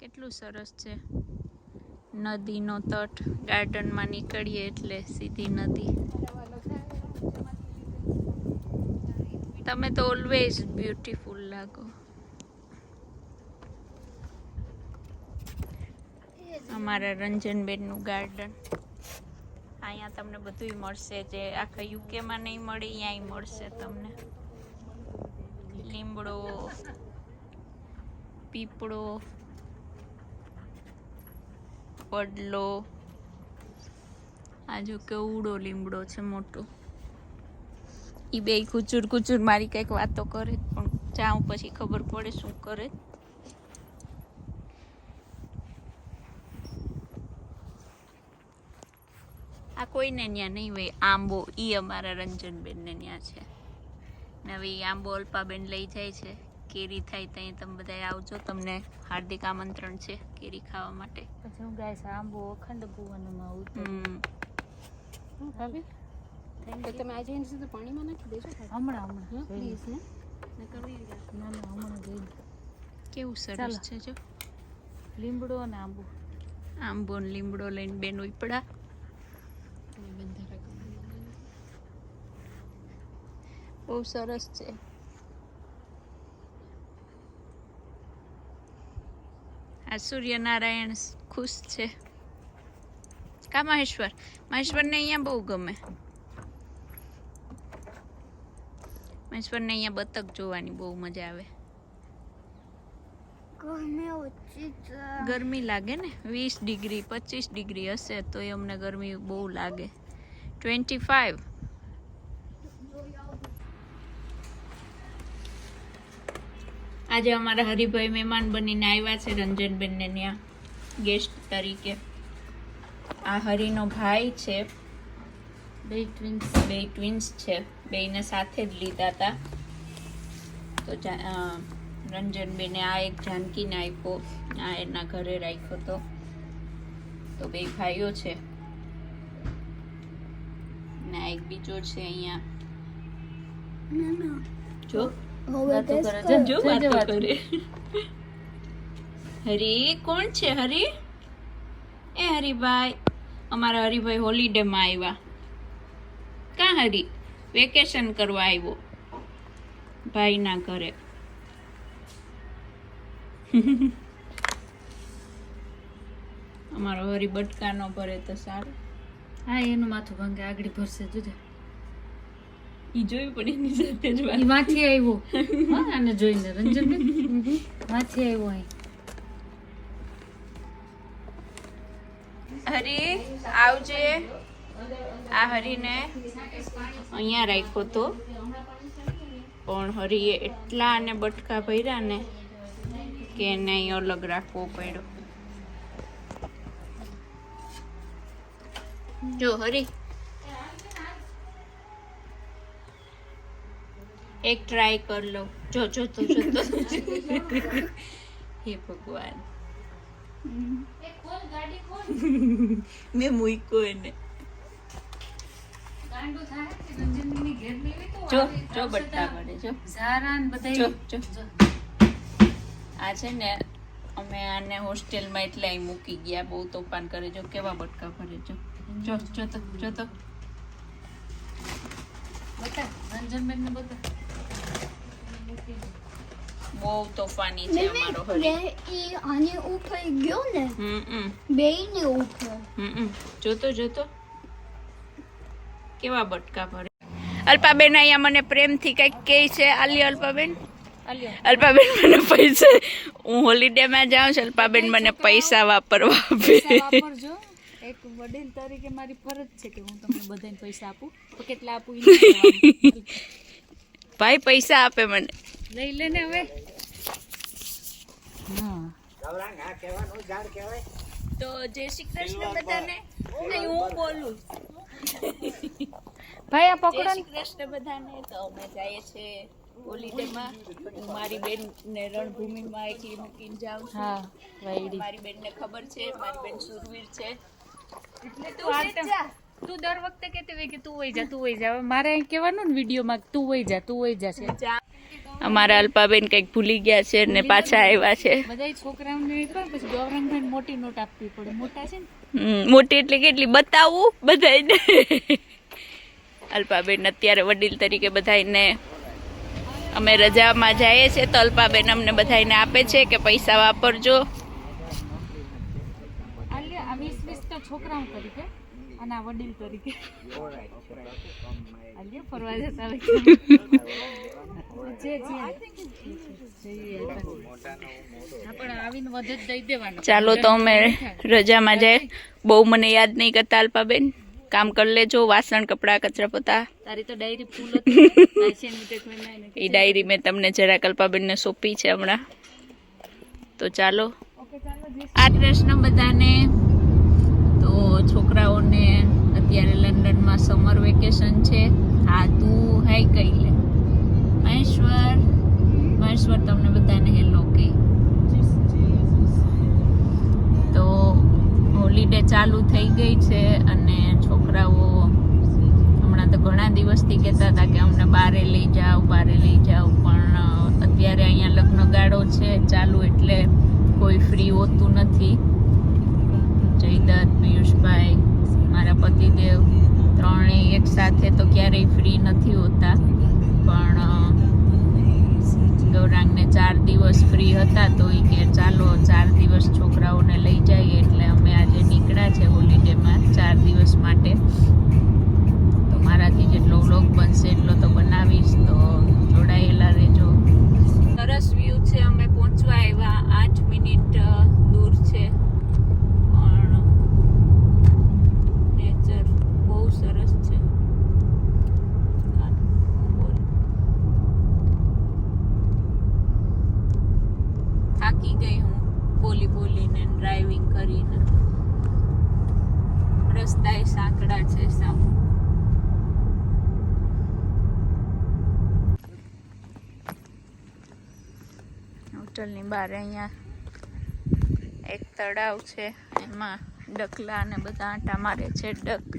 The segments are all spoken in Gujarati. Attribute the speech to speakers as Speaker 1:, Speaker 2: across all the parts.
Speaker 1: કેટલું સરસ છે નદીનો તટ. ગાર્ડનમાં નીકળીએ એટલે સીધી નદી. તમે તો ઓલવેઝ બ્યુટીફુલ લાગો. અમારા રંજનબેનનું ગાર્ડન. અહીંયા તમને બધું મળશે જે આખા યુકેમાં નહીં મળે અહીંયા મળશે તમને. લીમડો, પીપળો, વડલો. આજુ કેવડો લીમડો છે મોટો. એ બે કુચુર કુચુર મારી કંઈક વાતો કરે પણ જાઉં પછી ખબર પડે શું કરે. આ કોઈને ત્યાં નહીં હોય આંબો. ઈ અમારા રંજનબેનને ત્યાં છે ને. હવે એ આંબો અલ્પાબેન લઈ જાય છે. કેરી થાય ત્યાં તમે બધા આવજો. તમને હાર્દિક આમંત્રણ છે કેરી ખાવા માટે.
Speaker 2: પછી હું ગાઈસ આંબો અખંડ ભુવનમાં ઉતરું.
Speaker 3: તો તમે આજે એને સીધું પાણીમાં નાખી દેજો.
Speaker 2: હમણાં
Speaker 3: પ્લીઝ ને
Speaker 2: હમણાં જોઈ.
Speaker 1: કેવું સરસ છે જો.
Speaker 2: લીમડો અને આંબો.
Speaker 1: આંબો ને લીમડો લઈને બેન ઉપડા. બહુ સરસ છે. આ સૂર્યનારાયણ ખુશ છે કા મહેશ્વર? મહેશ્વરને અહીંયા બહુ ગમે. મહેશ્વરને અહીંયા બતક જોવાની બહુ મજા આવે. ગરમી લાગે ને 20 ડિગ્રી 25 ડિગ્રી હશે તો એ અમને ગરમી બહુ લાગે. 25. આજે અમારા હરિભાઈ મહેમાન બનીને આવ્યા છે રંજનબેનને ત્યાં ગેસ્ટ તરીકે. આ હરિનો ભાઈ છે. બે ટ્વિન્સ છે. બેયને સાથે જ લીધા હતા. તો રંજનબેને આ એક જાનકીને આપ્યો, આ એના ઘરે રાખ્યો હતો. તો બે ભાઈઓ છે ને આ એક બીજો છે અહીંયા. જો વાતો કરે. હરી કોણ છે? હરી એ હરીભાઈ. અમારા હરીભાઈ હોલિડે માં આવ્યા. ક્યાં હરી? વેકેશન કરવા આવ્યો ભાઈના ઘરે. અમારો હરી બટકા નો ભરે તો સારું.
Speaker 2: હા એનું માથું ભાંગે આગળ ભરશે જોજે.
Speaker 1: ઈ જોયું પણ એની સાથે જ
Speaker 2: ઈ માથી આવ્યો. હા આને જોઈને રંજનબેન માથી આવ્યો અહીં.
Speaker 1: હરી આવજે. આ હરીને અહીંયા રાખ્યો તો પણ હરીએ એટલા અને બટકા ભર્યા ને કે એને અહીં અલગ રાખવો પડ્યો. જો હરી એક ટ્રાય કર લો. જો જો તો જો તો. હે ભગવાન. મેં મૂક્યો એને. જો જો બટકા પડે જો. જો જો આ છે ને અમે આને હોસ્ટેલમાં એટલે અહીં મૂકી ગયા. બહુ તોફાન કરે. જો કેવા બટકા ભરે. જો જો જો તો જો તો.
Speaker 2: બતા રંજનબેન ને બતા.
Speaker 1: બહુ તોફાની છે અમારો હરી.
Speaker 4: આની ઉપર ગયો ને બેયની ઉપર.
Speaker 1: જોતો જોતો કેવા બટકા ભરે. અલ્પાબેન અહીંયા મને પ્રેમથી કંઈક કહે છે. આલી અલ્પાબેન. અલ્પાબેન મને પૈસા, હું હોલિડે માં જાઉં છું. અલ્પાબેન મને પૈસા વાપરવા આપે.
Speaker 2: વાપરજો. એક વડીલ તરીકે મારી ફરજ છે કે હું તમને બધાને પૈસા આપું. તો કેટલા આપું
Speaker 1: ભાઈ પૈસા આપે મને.
Speaker 2: લઈ લે ને હવે.
Speaker 1: તો જય શ્રી કૃષ્ણ બધાને. નહીં હું બોલું.
Speaker 2: ભાઈ આ પકડો.
Speaker 1: જય શ્રી કૃષ્ણ બધાને. તો અમે જઈએ છીએ હોલિડેમાં. હું મારી બેન ને રણભૂમિમાં એકલી મૂકીને જાઉં છું.
Speaker 2: હા વાઈડી.
Speaker 1: મારી બેન ને ખબર છે મારી બેન સુરવીર છે.
Speaker 2: તું દર વખતે કહેતી હોય કે તું વઈ જા તું વઈ જા. મારે અહીં કહેવાનું ને વિડીયોમાં તું વઈ જા છે.
Speaker 1: અમારા અલ્પાબેન કંઈક ભૂલી ગયા છે ને પાછા આવ્યા છે.
Speaker 2: બધાય છોકરાઓને પણ પછી ગૌરંગભાઈ મોટી નોટ આપવી પડે. મોટા છે ને
Speaker 1: મોટી એટલે કેટલી બતાવું બધાને. અલ્પાબેન અત્યારે વડીલ તરીકે બધાને અમે રજામાં જઈએ છીએ તો અલ્પાબેન અમને બધાને આપે છે કે પૈસા વાપરજો.
Speaker 2: આ 20 તો છોકરાઓ તરીકે અને આ વડીલ તરીકે આલ્યો ફરવા જતા હોય જે પણ આવીને વધે જ દઈ દેવાનું.
Speaker 1: ચાલો તો અમે રજામાં જાય. બહુ મને યાદ નહીં કરતા અલ્પાબેન. કામ કરી લેજો, વાસણ કપડા કચરા પોતા.
Speaker 2: તારી તો ડાયરી ફૂલ હતી.
Speaker 1: એ ડાયરી મેં તમને જરાક અલ્પાબેનને સોંપી છે હમણાં. તો ચાલો આ કૃષ્ણ બધાને. તો છોકરાઓને અત્યારે લંડનમાં સમર વેકેશન છે. હા તું હાય કઈ લે મહેશ્વર તમને બધાને હેલો કે. તો હોલીડે ચાલુ થઈ ગઈ છે અને છોકરાઓ હમણાં તો ઘણા દિવસથી કહેતા હતા કે અમને બારે લઈ જાઓ પણ અત્યારે અહીંયા લગ્નગાળો છે ચાલુ એટલે કોઈ ફ્રી હોતું નથી. જયદત્ત, પિયુષભાઈ, મારા પતિદેવ ત્રણેય એક સાથે તો ક્યારેય ફ્રી નથી હોતા. પણ ગૌરાંગને 4 દિવસ ફ્રી હતા તો એ કે ચાલો 4 દિવસ છોકરાઓને લઈ જઈએ એટલે અમે આજે નીકળ્યા છે હોલિડેમાં 4 દિવસ માટે. તો મારાથી જેટલો વ્લોગ બનશે એટલો તો બનાવીશ, તો જોડાયેલા રહેજો. સરસ વ્યૂ છે. અમે પહોંચવા આવ્યા 8 મિનિટ દૂર છે પણ નેચર બહુ સરસ છે. થાકી ગઈ હું બોલીને ડ્રાઇવિંગ કરીને. રસ્તા એ સાંકડા છે સામે. હોટલની બહાર અહીંયા એક તળાવ છે, એમાં ડકલા ને બધા આંટા મારે છે. ડક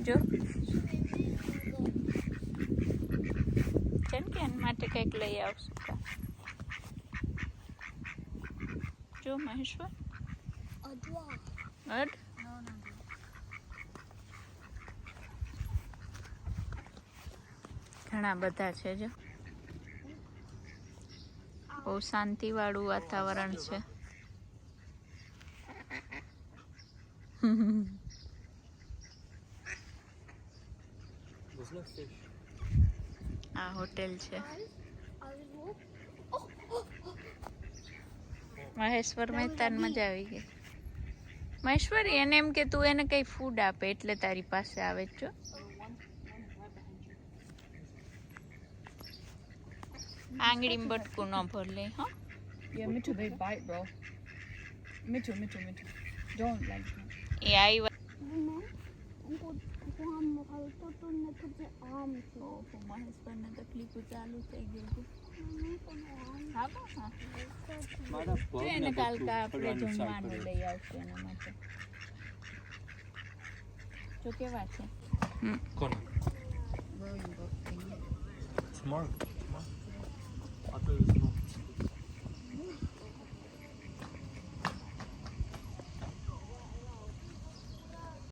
Speaker 1: જો જેમ કે એના માટે કંઈક લઈ આવશું. જો મહેશ્વર ઘણા બધા છે. જો બહુ શાંતિ વાળું વાતાવરણ છે. આ હોટેલ છે. મહેશ્વર મહેતાને મજા આવી ગઈ. મહેશ્વરી એને એમ કે તું એને કઈ ફૂડ આપે એટલે તારી પાસે આવે છો. આંગળીમાં બટકું ન ભર લે. હા
Speaker 2: Yeah, Mitchell, they bite, bro. Mitchell. Don't like that.
Speaker 1: એ આવ્યા. મહેશ્વરને તકલીફ ચાલુ થઈ ગઈ છે. એને કાલકા આપણે જમવાનું લઈ આવશું એના માટે. જો કેવા છે.
Speaker 5: Tomorrow. I thought it was tomorrow.